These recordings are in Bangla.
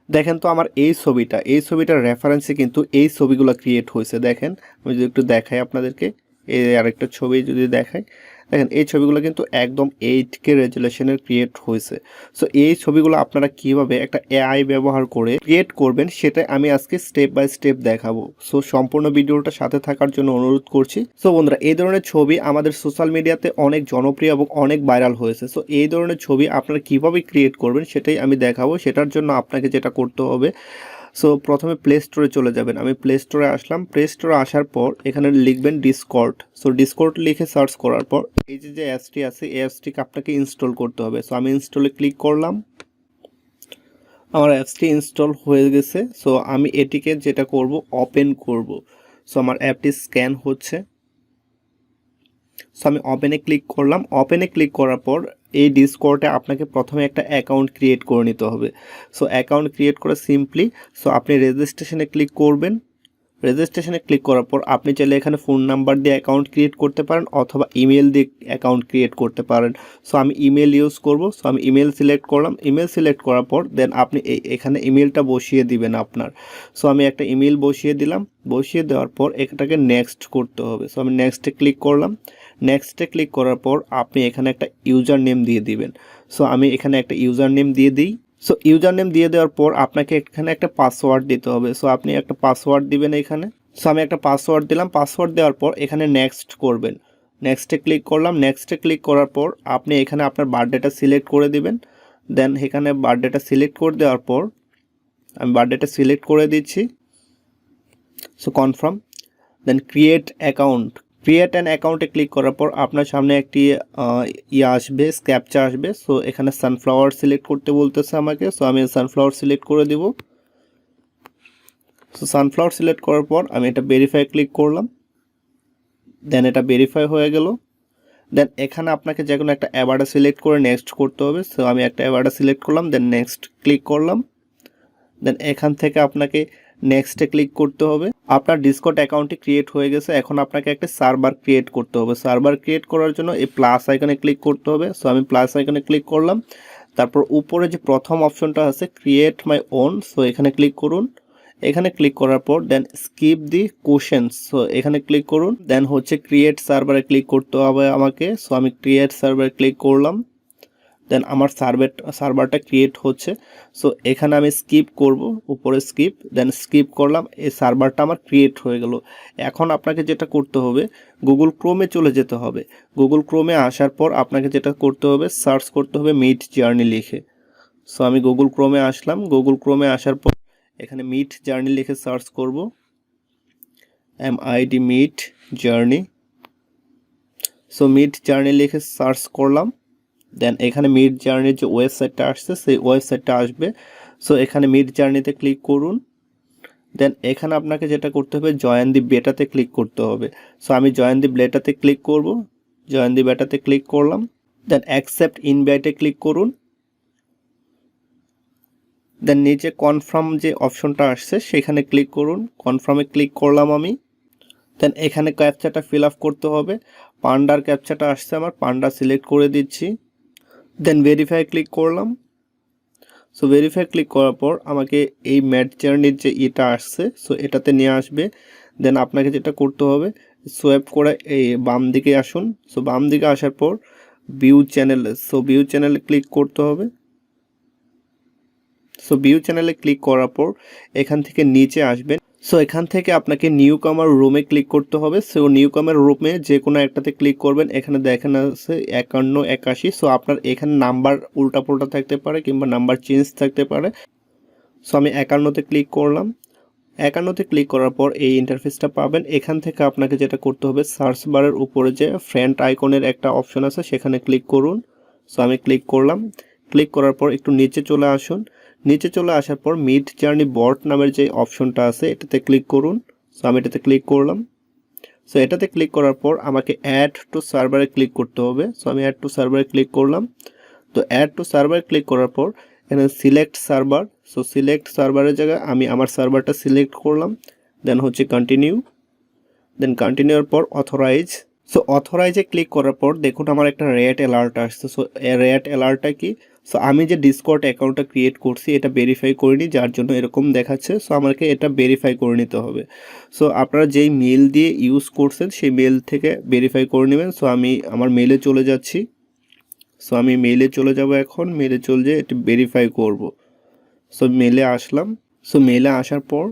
দেখেন তো আমার এই ছবিটার রেফারেন্সে কিন্তু এই ছবিগুলো ক্রিয়েট হয়েছে। দেখেন আমি যদি একটু দেখাই আপনাদেরকে, এই আরেকটা ছবি যদি দেখাই, দেখেন এই ছবিগুলো কিন্তু একদম 8K রেজুলেশনের ক্রিয়েট হয়েছে। সো এই ছবিগুলো আপনারা কিভাবে একটা এআই ব্যবহার করে ক্রিয়েট করবেন সেটা আমি আজকে স্টেপ বাই স্টেপ দেখাবো। সো সম্পূর্ণ ভিডিওটা সাথে থাকার জন্য অনুরোধ করছি। সো বন্ধুরা, এই ধরনের ছবি আমাদের সোশ্যাল মিডিয়াতে অনেক জনপ্রিয় এবং অনেক ভাইরাল হয়েছে। সো এই ধরনের ছবি আপনারা কিভাবে ক্রিয়েট করবেন সেটাই আমি দেখাবো। সেটার জন্য আপনাকে যেটা করতে হবে, সো প্রথমে প্লে স্টোরে চলে যাবেন। আমি প্লে স্টোরে আসলাম। প্লে স্টোরে আসার পর এখানে লিখবেন ডিসকর্ড। সো ডিসকর্ড লিখে সার্চ করার পর এই যে অ্যাপসটি আছে, এই অ্যাপসটিকে আপনাকে ইনস্টল করতে হবে। সো আমি ইনস্টলে ক্লিক করলাম। আমার অ্যাপসটি ইনস্টল হয়ে গেছে। সো আমি এটিকে যেটা করব, ওপেন করব। সো আমার অ্যাপটি স্ক্যান হচ্ছে। সো আমি ওপেনে ক্লিক করলাম। ওপেনে ক্লিক করার পর এই ডিসকর্ডে আপনাকে প্রথমে একটা অ্যাকাউন্ট ক্রিয়েট করে নিতে হবে। সো অ্যাকাউন্ট ক্রিয়েট করে সিম্পলি আপনি রেজিস্ট্রেশনে ক্লিক করবেন। রেজিস্ট্রেশনে ক্লিক করার পর আপনি চাইলে এখানে ফোন নাম্বার দিয়ে অ্যাকাউন্ট ক্রিয়েট করতে পারেন অথবা ইমেল দিয়ে অ্যাকাউন্ট ক্রিয়েট করতে পারেন। সো আমি ইমেল ইউজ করব। সো আমি ইমেল সিলেক্ট করলাম। ইমেল সিলেক্ট করার পর দেন আপনি এখানে ইমেলটা বসিয়ে দিবেন আপনার। সো আমি একটা ইমেল বসিয়ে দিলাম। বসিয়ে দেওয়ার পর এটাকে নেক্সট করতে হবে। সো আমি নেক্সটে ক্লিক করলাম। নেক্সটে ক্লিক করার পর আপনি এখানে একটা ইউজার নেম দিয়ে দিবেন। সো আমি এখানে একটা ইউজার নেম দিয়ে দিই। সো ইউজার নেম দিয়ে দেওয়ার পর আপনাকে এখানে একটা পাসওয়ার্ড দিতে হবে। সো আপনি একটা পাসওয়ার্ড দিবেন এখানে। সো আমি একটা পাসওয়ার্ড দিলাম। পাসওয়ার্ড দেওয়ার পর এখানে নেক্সট করবেন। নেক্সটে ক্লিক করলাম। নেক্সটে ক্লিক করার পর আপনি এখানে আপনার বার্থডেটা সিলেক্ট করে দিবেন। দেন এখানে বার্থডেটা সিলেক্ট করে দেওয়ার পর আমি বার্থডেটা সিলেক্ট করে দিচ্ছি। So confirm. Then create account. Create an অ্যাকাউন্টে ক্লিক করার পর আপনার সামনে একটি আসবে, ক্যাপচা আসবে। সো এখানে সানফ্লাওয়ার সিলেক্ট করতে বলতেছে আমাকে। সো আমি সানফ্লাওয়ার সিলেক্ট করে দিব। সো সানফ্লাওয়ার সিলেক্ট করার পর আমি এটা ভেরিফাই ক্লিক করলাম। দেন এটা ভেরিফাই হয়ে গেল। দেন এখানে আপনাকে যে কোনো একটা অ্যাভাটা সিলেক্ট করে নেক্সট করতে হবে। সো আমি একটা অ্যাভাটা সিলেক্ট করলাম। দেন নেক্সট ক্লিক করলাম। দেন এখান থেকে আপনাকে নেক্সটে ক্লিক করতে হবে। আপনার ডিসকর্ড অ্যাকাউন্টটি ক্রিয়েট হয়ে গেছে। এখন আপনাকে একটা সার্ভার ক্রিয়েট করতে হবে। সার্ভার ক্রিয়েট করার জন্য এই প্লাস আইকনে ক্লিক করতে হবে। সো আমি প্লাস আইকনে ক্লিক করলাম। তারপর উপরে যে প্রথম অপশনটা আছে ক্রিয়েট মাই ওন, সো এখানে ক্লিক করুন। এখানে ক্লিক করার পর দেন স্কিপ দি কোশ্চেন্স, সো এখানে ক্লিক করুন। দেন হচ্ছে ক্রিয়েট সার্ভারে ক্লিক করতে হবে আমাকে। সো আমি ক্রিয়েট সার্ভারে ক্লিক করলাম। দেন আমার সার্ভারটা ক্রিয়েট হচ্ছে। সো এখানে আমি স্কিপ করব, উপরে স্কিপ, দেন স্কিপ করলাম। এই সার্ভারটা আমার ক্রিয়েট হয়ে গেল। এখন আপনাকে যেটা করতে হবে, গুগল ক্রোমে চলে যেতে হবে। গুগল ক্রোমে আসার পর আপনাকে যেটা করতে হবে, সার্চ করতে হবে মিড জার্নি লিখে। সো আমি গুগল ক্রোমে আসলাম। গুগল ক্রোমে আসার পর এখানে মিড জার্নি লিখে সার্চ করব, MID mid journey. So mid journey লিখে সার্চ করলাম। দেন এখানে মিড জার্নির যে ওয়েবসাইটটা আসছে সেই ওয়েবসাইটটা আসবে। সো এখানে মিড জার্নিতে ক্লিক করুন। দেন এখানে আপনাকে যেটা করতে হবে, জয়েন দি বেটাতে ক্লিক করতে হবে। সো আমি জয়েন দি বেটাতে ক্লিক করব। জয়েন দি বেটাতে ক্লিক করলাম। দেন অ্যাকসেপ্ট ইনভাইটে ক্লিক করুন। দেন নিচে কনফার্ম যে অপশনটা আসছে সেখানে ক্লিক করুন। কনফার্মে ক্লিক করলাম আমি। দেন এখানে ক্যাপচাটা ফিল আপ করতে হবে। পান্ডার ক্যাপচাটা আসছে, আমার পান্ডা সিলেক্ট করে দিচ্ছি। দেন ভেরিফাই ক্লিক করলাম। সো ভেরিফাই ক্লিক করার পর আমাকে এই ম্যাট জার্নির যে এটা আসছে, সো এটাতে নিয়ে আসবে। দেন আপনাকে যেটা করতে হবে, সোয়াইপ করে এই বাম দিকে আসুন। সো বাম দিকে আসার পর ভিউ চ্যানেলে, সো ভিউ চ্যানেলে ক্লিক করতে হবে। সো ভিউ চ্যানেলে ক্লিক করার পর এখান থেকে নিচে আসবেন। সো এখান থেকে আপনাকে নিউ কামার রুমে ক্লিক করতে হবে। সো নিউ কামার রুমে যে কোনো একটাতে ক্লিক করবেন। এখানে দেখেন আছে 51 81। সো আপনার এখানে নাম্বার উল্টাপাল্টা থাকতে পারে কিংবা নাম্বার চেঞ্জ থাকতে পারে। সো আমি 51তে ক্লিক করলাম। 51তে ক্লিক করার পর এই ইন্টারফেসটা পাবেন। এখান থেকে আপনাকে যেটা করতে হবে, সার্চ বারের উপরে যে ফ্রেন্ড আইকনের একটা অপশন আছে সেখানে ক্লিক করুন। সো আমি ক্লিক করলাম। ক্লিক করার পর একটু নিচে চলে আসুন। নিচে চলে আসার পর মিড জার্নি বট নামের যে অপশনটা আছে এটাতে ক্লিক করুন। সো আমি এটাতে ক্লিক করলাম। সো এটাতে ক্লিক করার পর আমাকে অ্যাড টু সার্ভারে ক্লিক করতে হবে। সো আমি অ্যাড টু সার্ভারে ক্লিক করলাম। তো অ্যাড টু সার্ভারে ক্লিক করার পর এখানে সিলেক্ট সার্ভার, সো সিলেক্ট সার্ভারের জায়গায় আমি আমার সার্ভারটা সিলেক্ট করলাম। দেন হচ্ছে কন্টিনিউ। দেন কন্টিনিউর পর অথরাইজ। সো অথরাইজে ক্লিক করার পর দেখুন আমার একটা রেড অ্যালার্ট আসছে। সো রেড অ্যালার্টটা কি, সো আমি যে ডিসকর্ড অ্যাকাউন্টটা ক্রিয়েট করছি এটা ভেরিফাই করিনি, যার জন্য এরকম দেখাচ্ছে। সো আমাকে এটা ভেরিফাই করে নিতে হবে। সো আপনারা যেই মেল দিয়ে ইউজ করছেন সেই মেল থেকে ভেরিফাই করে নেবেন। সো আমি আমার মেলে চলে যাচ্ছি। সো আমি মেলে চলে যাব, এখন মেলে চলে যেয়ে এটা ভেরিফাই করব। সো মেলে আসলাম। সো মেলে আসার পর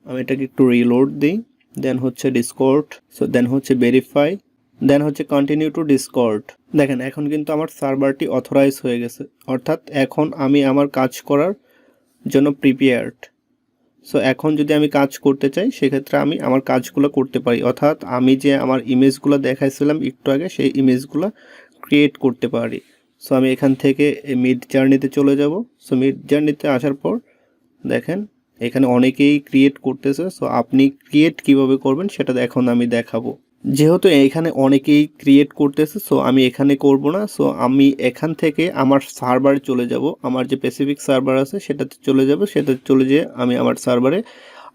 আমি এটাকে একটু রিলোড দিই, দেন হচ্ছে ডিসকর্ড, সো দেন হচ্ছে ভেরিফাই, দেন হচ্ছে কন্টিনিউ টু ডিসকর্ড। দেখেন এখন কিন্তু আমার সার্ভারটি অথরাইজ হয়ে গেছে, অর্থাৎ এখন আমি আমার কাজ করার জন্য প্রিপেয়ার্ড। সো এখন যদি আমি কাজ করতে চাই সেক্ষেত্রে আমি আমার কাজগুলো করতে পারি, অর্থাৎ আমি যে আমার ইমেজগুলো দেখাইছিলাম একটু আগে সেই ইমেজগুলো ক্রিয়েট করতে পারি। সো আমি এখান থেকে মিড জার্নিতে চলে যাব। সো মিড জার্নিতে আসার পর দেখেন এখানে অনেকেই ক্রিয়েট করতেছে। সো আপনি ক্রিয়েট কিভাবে করবেন সেটা এখন আমি দেখাবো। যেহেতু এখানে অনেকেই ক্রিয়েট করতেছে সো আমি এখানে করব না। সো আমি এখান থেকে আমার সার্ভারে চলে যাব, আমার যে স্পেসিফিক সার্ভার আছে সেটাতে চলে যাব, সেটাতে চলে যেয়ে আমি আমার সার্ভারে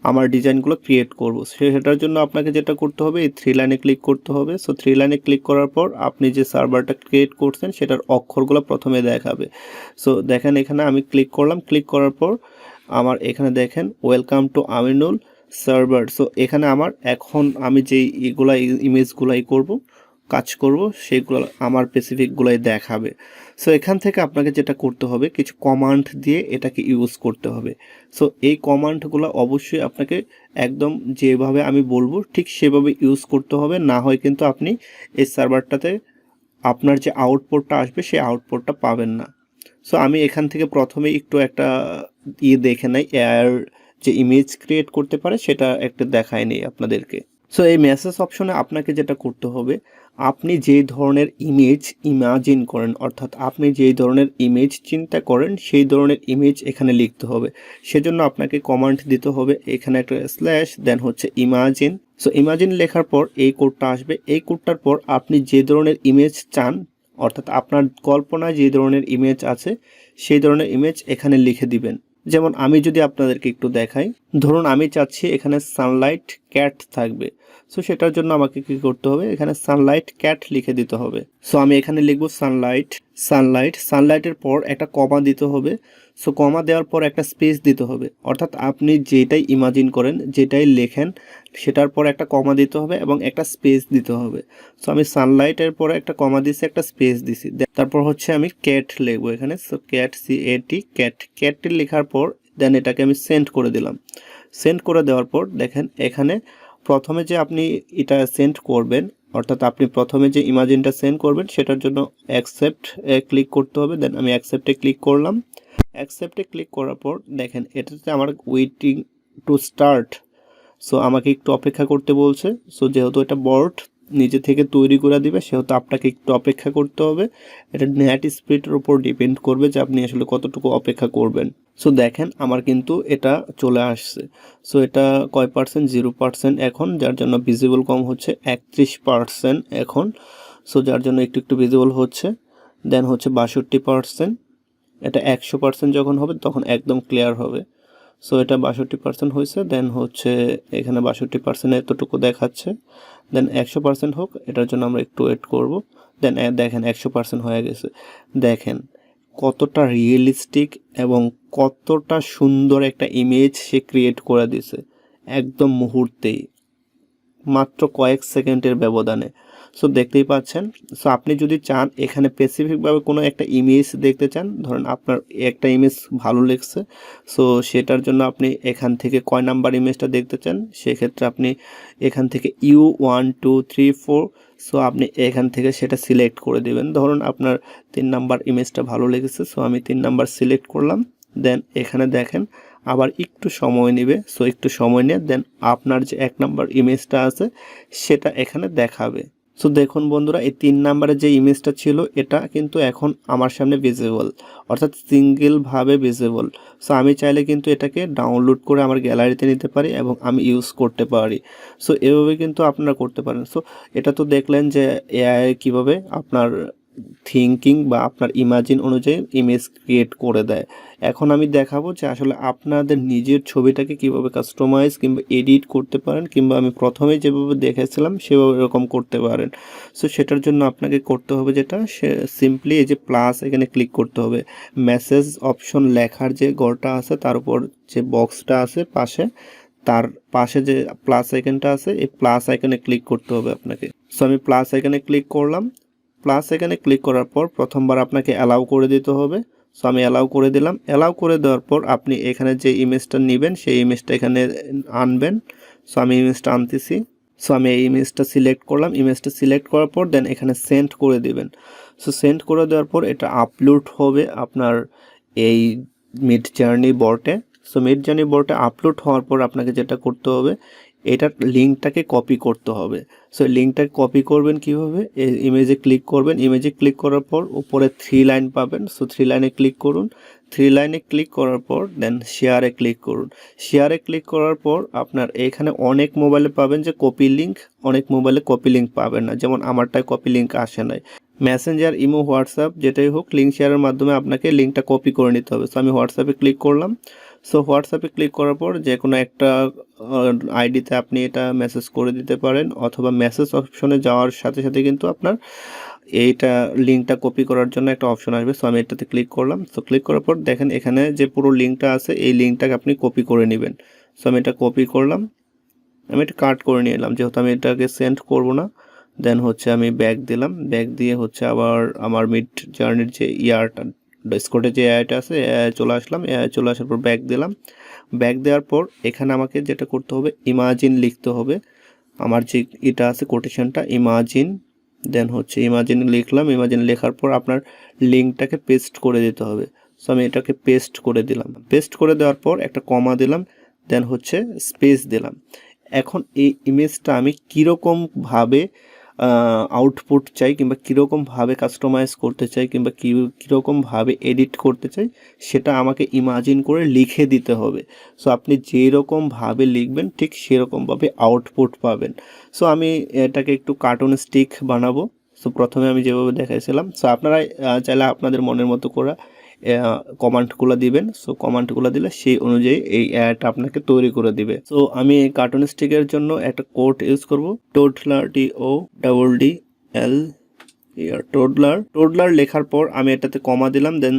আমার ডিজাইনগুলো ক্রিয়েট করব। সেটার জন্য আপনাকে যেটা করতে হবে এই 3 লাইনে ক্লিক করতে হবে। সো 3 লাইনে ক্লিক করার পর আপনি যে সার্ভারটা ক্রিয়েট করছেন সেটার অক্ষরগুলো প্রথমে দেখাবে। সো দেখেন এখানে আমি ক্লিক করলাম, ক্লিক করার পর আমার এখানে দেখেন welcome to Aminul server. So এখানে আমার এখন আমি যেই ইমেজগুলাই করব, কাজ করব, সেগুলো আমার স্পেসিফিকগুলাই দেখাবে। সো এখান থেকে আপনাকে যেটা করতে হবে কিছু কমান্ড দিয়ে এটাকে ইউজ করতে হবে। সো এই কমান্ডগুলো অবশ্যই আপনাকে একদম যেভাবে আমি বলবো ঠিক সেভাবে ইউজ করতে হবে, না হয় কিন্তু আপনি এই সার্ভারটাতে আপনার যে আউটপুটটা আসবে সেই আউটপুটটা পাবেন না। সো আমি এখান থেকে প্রথমে একটু একটা দেখে নেই এআর যে ইমেজ ক্রিয়েট করতে পারে সেটা একটা দেখায় নেই আপনাদেরকে। সো এই মেসেজ অপশনে আপনাকে যেটা করতে হবে, আপনি যেই ধরনের ইমেজ ইমাজিন করেন, অর্থাৎ আপনি যেই ধরনের ইমেজ চিন্তা করেন সেই ধরনের ইমেজ এখানে লিখতে হবে। সেজন্য আপনাকে কমান্ড দিতে হবে, এখানে একটা স্ল্যাশ দেন হচ্ছে ইমাজিন। সো ইমাজিন লেখার পর এই কোডটা আসবে, এই কোডটার পর আপনি যে ধরনের ইমেজ চান, অর্থাৎ আপনার কল্পনায় যে ধরনের ইমেজ আছে সেই ধরনের ইমেজ এখানে লিখে দিবেন। যেমন আমি যদি আপনাদেরকে একটু দেখাই, ধরুন আমি চাচ্ছি এখানে সানলাইট ক্যাট থাকবে। সো সেটার জন্য আমাকে কি করতে হবে, এখানে সানলাইট ক্যাট লিখে দিতে হবে। সো আমি এখানে লিখবো সানলাইট, সানলাইটের পর একটা কমা দিতে হবে। সো কমা দেওয়ার পর একটা স্পেস দিতে হবে, অর্থাৎ আপনি যেটাই ইমাজিন করেন যেটাই লেখেন সেটার পর একটা কমা দিতে হবে এবং একটা স্পেস দিতে হবে। সো আমি সানলাইটের পরে একটা কমা দিছি, একটা স্পেস দিছি, তারপর হচ্ছে আমি ক্যাট লিখবো এখানে। সো ক্যাট, CAT, ক্যাটটি লেখার পর দেন এটাকে আমি সেন্ড করে দিলাম। সেন্ড করে দেওয়ার পর দেখেন এখানে প্রথমে যে আপনি এটা সেন্ড করবেন, অর্থাৎ আপনি প্রথমে যে ইমাজিনটা সেন্ড করবেন সেটার জন্য অ্যাকসেপ্ট ক্লিক করতে হবে। দেন আমি অ্যাকসেপ্টে ক্লিক করলাম। অ্যাকসেপ্টে ক্লিক করার পর দেখেন এটাতে আমার ওয়েটিং টু স্টার্ট। সো আমাকে একটু অপেক্ষা করতে বলছে। সো যেহেতু এটা বট নিজে থেকে তৈরি করে দিবে সেহেতু আপনাকে একটু অপেক্ষা করতে হবে। এটা নেট স্পিডের উপর ডিপেন্ড করবে যে আপনি আসলে কতটুকু অপেক্ষা করবেন। সো দেখেন আমার কিন্তু এটা চলে আসছে। সো এটা কয় পার্সেন্ট, 0% এখন, যার জন্য ভিজিবল কম হচ্ছে, 31% এখন। সো যার জন্য একটু একটু ভিজিবল হচ্ছে। দেন হচ্ছে 62%। এটা 100% যখন হবে তখন একদম ক্লিয়ার হবে। সো এটা 62% হয়েছে। দেন হচ্ছে এখানে 62% এতটুকু দেখাচ্ছে। দেন 100% হোক, এটার জন্য আমরা একটু ওয়েট করব। দেন দেখেন 100% হয়ে গেছে। দেখেন কতটা রিয়েলিস্টিক এবং কতটা সুন্দর একটা ইমেজ সে ক্রিয়েট করে দিছে একদম মুহূর্তেই, মাত্র কয়েক সেকেন্ডের ব্যবধানে। সো দেখতেই পাচ্ছেন। সো আপনি যদি চান এখানে স্পেসিফিকভাবে কোনো একটা ইমেজ দেখতে চান, ধরেন আপনার একটা ইমেজ ভালো লেগেছে, সো সেটার জন্য আপনি এখান থেকে কয় নাম্বার ইমেজটা দেখতে চান সেক্ষেত্রে আপনি এখান থেকে U1 2 3 4, সো আপনি এখান থেকে সেটা সিলেক্ট করে দেবেন। ধরুন আপনার 3 নাম্বার ইমেজটা ভালো লেগেছে, সো আমি 3 নাম্বার সিলেক্ট করলাম। দেন এখানে দেখেন আবার একটু সময় নেবে। সো একটু সময় নিয়ে দেন আপনার যে 1 নাম্বার ইমেজটা আছে সেটা এখানে দেখাবে। সো দেখুন বন্ধুরা, এই 3 নাম্বারের যে ইমেজটা ছিল এটা কিন্তু এখন আমার সামনে ভিজিবল, অর্থাৎ সিঙ্গেলভাবে ভিজিবল। সো আমি চাইলে কিন্তু এটাকে ডাউনলোড করে আমার গ্যালারিতে নিতে পারি এবং আমি ইউজ করতে পারি। সো এভাবে কিন্তু আপনারা করতে পারেন। সো এটা তো দেখলেন যে এআই কীভাবে আপনার থিঙ্কিং বা আপনার ইমাজিন অনুযায়ী ইমেজ ক্রিয়েট করে দেয়। এখন আমি দেখাবো যে আসলে আপনাদের নিজের ছবিটাকে কিভাবে কাস্টমাইজ কিংবা এডিট করতে পারেন, কিংবা আমি প্রথমে যেভাবে দেখেছিলাম সেভাবে এরকম করতে পারেন। সো সেটার জন্য আপনাকে করতে হবে যেটা, সে সিম্পলি এই যে প্লাস এখানে ক্লিক করতে হবে, মেসেজ অপশন লেখার যে ঘরটা আছে তার উপর যে বক্সটা আছে পাশে, তার পাশে যে প্লাস আইকনটা আছে এই প্লাস আইকনে ক্লিক করতে হবে আপনাকে। সো আমি প্লাস আইকনে ক্লিক করলাম। প্লাস আইকনে ক্লিক করার পর প্রথমবার আপনাকে অ্যালাউ করে দিতে হবে। সো আমি অ্যালাউ করে দিলাম। অ্যালাউ করে দেওয়ার পর আপনি এখানে যে ইমেজটা নেবেন সেই ইমেজটা এখানে আনবেন। সো আমি ইমেজটা আনতেছি। সো আমি এই ইমেজটা সিলেক্ট করলাম। ইমেজটা সিলেক্ট করার পর দেন এখানে সেন্ড করে দিবেন। সো সেন্ড করে দেওয়ার পর এটা আপলোড হবে আপনার এই মিডজার্নি বটে। সো মিডজার্নি বটে আপলোড হওয়ার পর আপনাকে যেটা করতে হবে, এটার লিঙ্কটাকে কপি করতে হবে। সো লিঙ্কটাকে কপি করবেন কীভাবে, ইমেজে ক্লিক করবেন। ইমেজে ক্লিক করার পর উপরে 3 লাইন পাবেন। সো 3 লাইনে ক্লিক করুন। 3 লাইনে ক্লিক করার পর দেন শেয়ারে ক্লিক করুন। শেয়ারে ক্লিক করার পর আপনার এখানে অনেক মোবাইলে পাবেন যে কপি লিঙ্ক, অনেক মোবাইলে কপি লিঙ্ক পাবেন না, যেমন আমারটায় কপি লিঙ্ক আসে নাই। মেসেঞ্জার, ইমো, হোয়াটসঅ্যাপ যেটাই হোক, লিঙ্ক শেয়ারের মাধ্যমে আপনাকে লিঙ্কটা কপি করে নিতে হবে। সো আমি হোয়াটসঅ্যাপে ক্লিক করলাম। সো হোয়াটসঅ্যাপে ক্লিক করার পর যে কোনো একটা আইডিতে আপনি এটা মেসেজ করে দিতে পারেন, অথবা মেসেজ অপশনে যাওয়ার সাথে সাথে কিন্তু আপনার এইটা লিঙ্কটা কপি করার জন্য একটা অপশন আসবে। সো আমি এটাতে ক্লিক করলাম। সো ক্লিক করার পর দেখেন এখানে যে পুরো লিঙ্কটা আছে এই লিঙ্কটাকে আপনি কপি করে নেবেন। সো আমি এটা কপি করলাম। আমি এটা কাট করে নিয়ে এলাম, যেহেতু আমি এটাকে সেন্ড করব না। দেন হচ্ছে আমি ব্যাক দিলাম। ব্যাক দিয়ে হচ্ছে আবার আমার মিড জার্নির যে ইয়ারটা, ডিসকর্ডে যে এআইটা আছে এআই চলে আসলাম। এআই চলে আসার পর ব্যাক দিলাম। ব্যাক দেওয়ার পর এখানে আমাকে যেটা করতে হবে, ইমাজিন লিখতে হবে। আমার যে এটা আছে কোটেশনটা, ইমাজিন। দেন হচ্ছে ইমাজিন লিখলাম। ইমাজিন লেখার পর আপনার লিঙ্কটাকে পেস্ট করে দিতে হবে। সো আমি এটাকে পেস্ট করে দিলাম। পেস্ট করে দেওয়ার পর একটা কমা দিলাম। দেন হচ্ছে স্পেস দিলাম। এখন এই ইমেজটা আমি কীরকমভাবে আউটপুট চাই, কিংবা কীরকমভাবে কাস্টমাইজ করতে চাই, কিংবা কীরকমভাবে এডিট করতে চাই, সেটা আমাকে ইমাজিন করে লিখে দিতে হবে। সো আপনি যেরকমভাবে লিখবেন ঠিক সেরকমভাবে আউটপুট পাবেন। সো আমি এটাকে একটু কার্টুন স্টিক বানাবো। সো প্রথমে আমি যেভাবে দেখাইছিলাম, সো আপনারা চাইলে আপনাদের মনের মতো করে কমান্ডগুলো দিবেন। সো কমান্ডগুলো দিলে সেই অনুযায়ী এই অ্যাডটা আপনাকে তৈরি করে দিবে। সো আমি কার্টুন স্টিকের জন্য একটা কোড ইউজ করব, টোডলার, TODDL টোডলার লেখার পর আমি এটাতে কমা দিলাম। দেন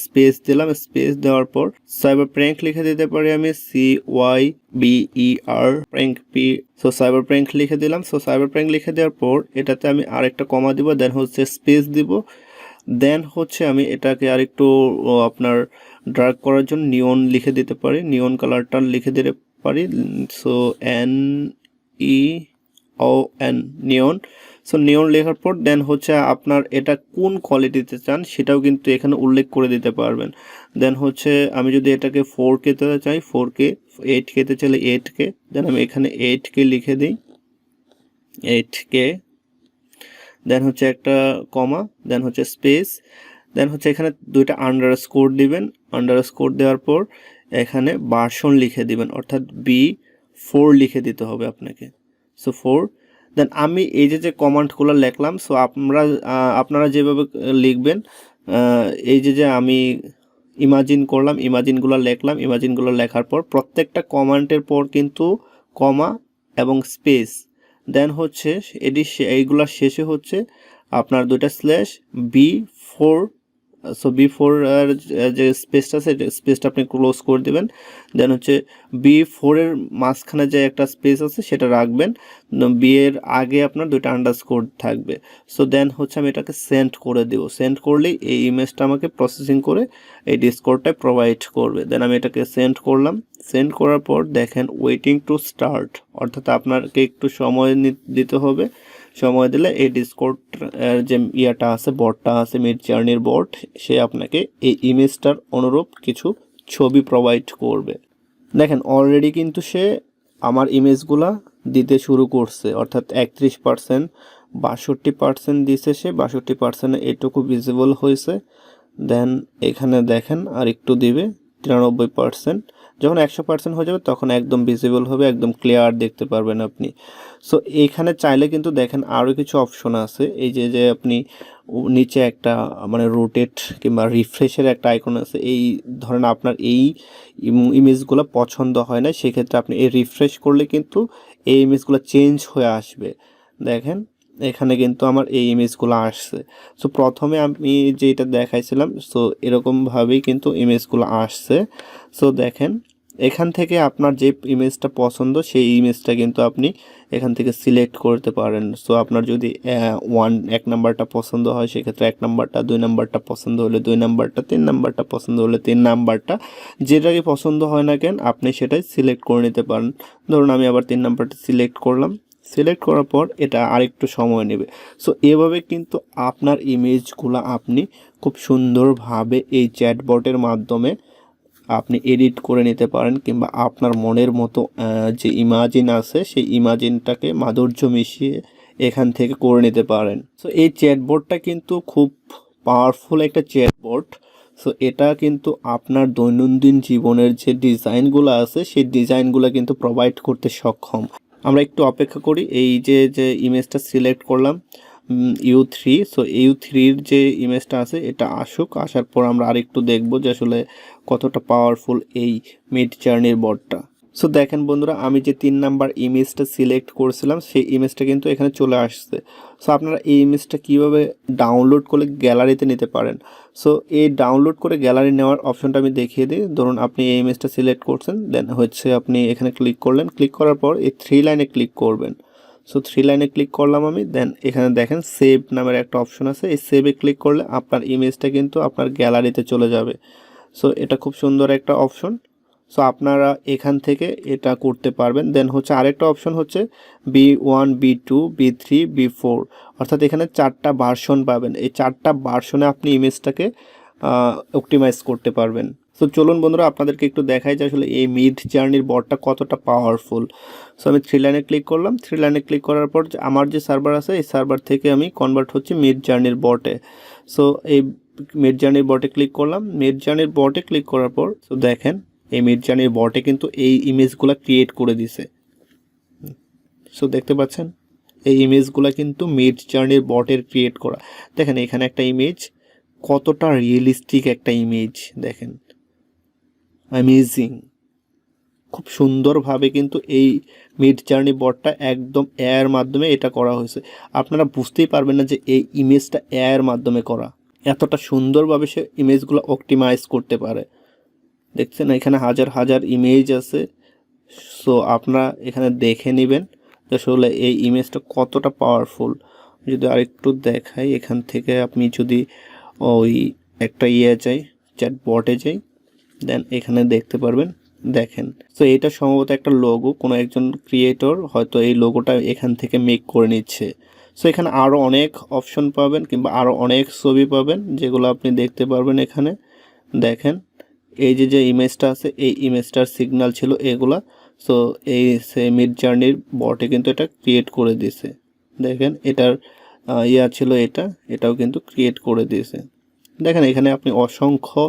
স্পেস দিলাম। স্পেস দেওয়ার পর সাইবার প্র্যাঙ্ক লিখে দিতে পারি আমি, CYBER prank P। So cyber prank লিখে দিলাম। সো সাইবার প্র্যাঙ্ক লিখে দেওয়ার পর এটাতে আমি আরেকটা কমা দিব। দেন হচ্ছে স্পেস দিব। দেন হচ্ছে আমি এটাকে আরেকটু আপনার ডার্ক করার জন্য নিয়ন লিখে দিতে পারি, নিয়ন কালারটা লিখে দিতে পারি। সো NEON, নিয়ন। সো নিয়ন লেখার পর দেন হচ্ছে আপনার এটা কোন কোয়ালিটিতে চান সেটাও কিন্তু এখানে উল্লেখ করে দিতে পারবেন। দেন হচ্ছে আমি যদি এটাকে 4K তে চাই 4K, 8K তে চাইলে 8K। দেন আমি এখানে 8K লিখে দিই, 8K। দেন হচ্ছে একটা কমা, দেন হচ্ছে স্পেস। দেন হচ্ছে এখানে দুইটা আন্ডারস্কোর দিবেন। আন্ডারস্কোর দেওয়ার পর এখানে ভার্সন লিখে দিবেন, অর্থাৎ B4 লিখে দিতে হবে আপনাকে। সো 4। দেন আমি এই যে কমান্ডগুলো লিখলাম, সো আপনারা যেভাবে লিখবেন, এই যে আমি ইমাজিন করলাম, ইমাজিনগুলো লিখলাম। ইমাজিনগুলো লেখার পর প্রত্যেকটা কমান্ডের পর কিন্তু কমা এবং স্পেস। দেন হচ্ছে এইগুলা শেষে হচ্ছে আপনার দুইটা স্ল্যাশ B4। সো B4 এর যে স্পেসটা আছে স্পেসটা আপনি ক্লোজ করে দেবেন। দেন হচ্ছে B4 এর মাঝখানে যে একটা স্পেস আছে সেটা রাখবেন। বি এর আগে আপনার দুইটা আন্ডারস্কোর থাকবে। সো দেন হচ্ছে আমি এটাকে সেন্ড করে দেব। সেন্ড করলেই এই ইমেজটা আমাকে প্রসেসিং করে এই ডিসকর্ডটায় প্রোভাইড করবে। দেন আমি এটাকে সেন্ড করলাম। সেন্ড করার পর দেখেন ওয়েটিং টু স্টার্ট, অর্থাৎ আপনাকে একটু সময় দিতে হবে। সময় দিলে এই ডিসকর্ড যে ইয়াটা আছে, বটটা আছে, মিডজার্নির বট, সে আপনাকে এই ইমেজটার অনুরূপ কিছু ছবি প্রোভাইড করবে। দেখেন অলরেডি কিন্তু সে আমার ইমেজগুলা দিতে শুরু করছে, অর্থাৎ 31%, 62% দিছে সে, 62% এটুকু ভিজিবল হয়েছে। দেন এখানে দেখেন আর একটু দিবে 93%। যখন 100% হয়ে যাবে তখন একদম ভিজিবল হবে, একদম ক্লিয়ার দেখতে পারবেন আপনি। সো এইখানে চাইলে কিন্তু দেখেন আরও কিছু অপশন আছে, এই যে যে আপনি নিচে একটা মানে রোটেট কিংবা রিফ্রেশের একটা আইকন আছে। এই ধরেন আপনার এই ইমেজগুলো পছন্দ হয় না, সেক্ষেত্রে আপনি এই রিফ্রেশ করলে কিন্তু এই ইমেজগুলো চেঞ্জ হয়ে আসবে। দেখেন এখানে কিন্তু আমার এই ইমেজগুলো আসছে। সো প্রথমে আমি যেটা দেখাইছিলাম, সো এরকমভাবেই কিন্তু ইমেজগুলো আসছে। সো দেখেন এখান থেকে আপনার যে ইমেজটা পছন্দ সেই ইমেজটা কিন্তু আপনি এখান থেকে সিলেক্ট করতে পারেন। সো আপনার যদি এক নাম্বারটা পছন্দ হয় সেক্ষেত্রে 1 নাম্বারটা, 2 নাম্বারটা পছন্দ হলে 2 নাম্বারটা, 3 নাম্বারটা পছন্দ হলে 3 নাম্বারটা, যেটাকে পছন্দ হয় না কেন আপনি সেটাই সিলেক্ট করে নিতে পারেন। ধরুন আমি আবার 3 নাম্বারটা সিলেক্ট করলাম। সিলেক্ট করার পর এটা আরেকটু সময় নেবে। সো এভাবে কিন্তু আপনার ইমেজগুলো আপনি খুব সুন্দরভাবে এই চ্যাটবটের মাধ্যমে আপনি এডিট করে নিতে পারেন, কিংবা আপনার মনের মতো যে ইমাজিন আছে সেই ইমাজিনটাকে মাধুর্য মিশিয়ে এখান থেকে করে নিতে পারেন। সো এই চ্যাটবটটা কিন্তু খুব পাওয়ারফুল একটা চ্যাটবট। সো এটা কিন্তু আপনার দৈনন্দিন জীবনের যে ডিজাইনগুলো আছে সেই ডিজাইনগুলো কিন্তু প্রোভাইড করতে সক্ষম। আমরা একটু অপেক্ষা করি, এই যে যে ইমেজটা সিলেক্ট করলাম U3, সো U3-র যে ইমেজটা আছে এটা আসুক, আসার পর আমরা আরেকটু দেখব যে আসলে কতটা পাওয়ারফুল এই মিড জার্নির বটটা। সো দেখেন বন্ধুরা, আমি যে 3 নাম্বার ইমেজটা সিলেক্ট করেছিলাম সেই ইমেজটা কিন্তু এখানে চলে আসছে। সো আপনারা এই ইমেজটা কীভাবে ডাউনলোড করে গ্যালারিতে নিতে পারেন। সো এই ডাউনলোড করে গ্যালারি নেওয়ার অপশনটা আমি দেখিয়ে দিই। ধরুন আপনি এই ইমেজটা সিলেক্ট করছেন, দেন হচ্ছে আপনি এখানে ক্লিক করলেন, ক্লিক করার পর এই 3 লাইনে ক্লিক করবেন। সো 3 লাইনে ক্লিক করলাম আমি, দেন এখানে দেখেন সেভ নামের একটা অপশন আছে, এই সেভে ক্লিক করলে আপনার ইমেজটা কিন্তু আপনার গ্যালারিতে চলে যাবে। সো এটা খুব সুন্দর একটা অপশন। সো আপনারা এখান থেকে এটা করতে পারবেন। দেন হচ্ছে আরেকটা অপশন হচ্ছে B1, B2, B3, B4, অর্থাৎ এখানে 4টা ভার্সন পাবেন। এই 4টা ভার্সনে আপনি ইমেজটাকে অপটিমাইজ করতে পারবেন। সো চলুন বন্ধুরা আপনাদেরকে একটু দেখাই যে আসলে এই মিড জার্নির বটটা কতটা পাওয়ারফুল। সো আমি 3 লাইনে ক্লিক করলাম। 3 লাইনে ক্লিক করার পর আমার যে সার্ভার আছে এই সার্ভার থেকে আমি কনভার্ট হচ্ছে মিড জার্নির বটে। সো এই মিড জার্নির বটে ক্লিক করলাম। মিড জার্নির বটে ক্লিক করার পর সো দেখেন এই মিডজার্নির বটে কিন্তু এই ইমেজগুলো ক্রিয়েট করে দিছে। সো দেখতে পাচ্ছেন এই ইমেজগুলো কিন্তু মিডজার্নির বটের ক্রিয়েট করা। দেখেন এখানে একটা ইমেজ, কতটা রিয়েলিস্টিক একটা ইমেজ, দেখেন অ্যামেজিং। খুব সুন্দরভাবে কিন্তু এই মিডজার্নি বটটা একদম এআইয়ের মাধ্যমে এটা করা হয়েছে। আপনারা বুঝতেই পারবেন না যে এই ইমেজটা এআইয়ের মাধ্যমে করা, এতটা সুন্দরভাবে সে ইমেজগুলো অপটিমাইজ করতে পারে। দেখছেন এখানে হাজার হাজার ইমেজ আছে। সো আপনারা এখানে দেখে নেবেন আসলে এই ইমেজটা কতটা পাওয়ারফুল। যদি আরেকটু দেখাই, এখান থেকে আপনি যদি ওই একটা যাই চ্যাট বটে যাই, দেন এখানে দেখতে পারবেন। দেখেন সো এটা সম্ভবত একটা লোগো, কোনো একজন ক্রিয়েটর হয়তো এই লোগোটা এখান থেকে মেক করে নিচ্ছে। সো এখানে আরও অনেক অপশন পাবেন, কিংবা আরও অনেক ছবি পাবেন যেগুলো আপনি দেখতে পারবেন এখানে। দেখেন এই যে যে ইমেজটা আছে এই ইমেজটার সিগন্যাল ছিল এগুলা। সো এই মিড জার্নির বটে কিন্তু এটা ক্রিয়েট করে দিয়েছে। দেখেন এটার ছিল এটাও কিন্তু ক্রিয়েট করে দিয়েছে। দেখেন এখানে আপনি অসংখ্য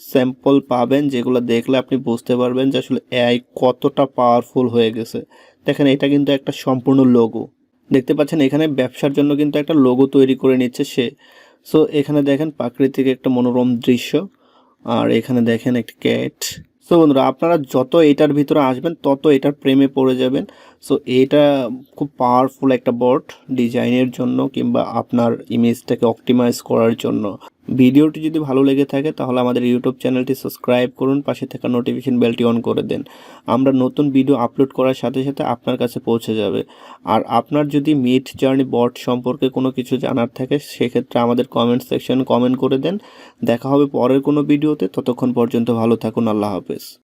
স্যাম্পল পাবেন যেগুলো দেখলে আপনি বুঝতে পারবেন যে আসলে এআই কতটা পাওয়ারফুল হয়ে গেছে। দেখেন এটা কিন্তু একটা সম্পূর্ণ লোগো, দেখতে পাচ্ছেন এখানে ব্যবসার জন্য কিন্তু একটা লোগো তৈরি করে নিচ্ছে সে। সো এখানে দেখেন প্রাকৃতিক একটা মনোরম দৃশ্য, আর এখানে দেখেন একটা ক্যাট। সো বন্ধুরা আপনারা যত এটার ভিতরে আসবেন তত এটার প্রেমে পড়ে যাবেন। সো এটা খুব পাওয়ারফুল একটা বট ডিজাইনের জন্য, কিংবা আপনার ইমেজটাকে অপটিমাইজ করার জন্য। ভিডিওটি যদি ভালো লেগে থাকে তাহলে আমাদের ইউটিউব চ্যানেলটি সাবস্ক্রাইব করুন, পাশে থাকা নোটিফিকেশন বেলটি অন করে দেন। আমরা নতুন ভিডিও আপলোড করার সাথে সাথে আপনার কাছে পৌঁছে যাবে। আর আপনার যদি মিড জার্নি বট সম্পর্কে কোনো কিছু জানার থাকে সেক্ষেত্রে আমাদের কমেন্ট সেকশন কমেন্ট করে দেন। দেখা হবে পরের কোনো ভিডিওতে, ততক্ষণ পর্যন্ত ভালো থাকুন। আল্লাহ হাফেজ।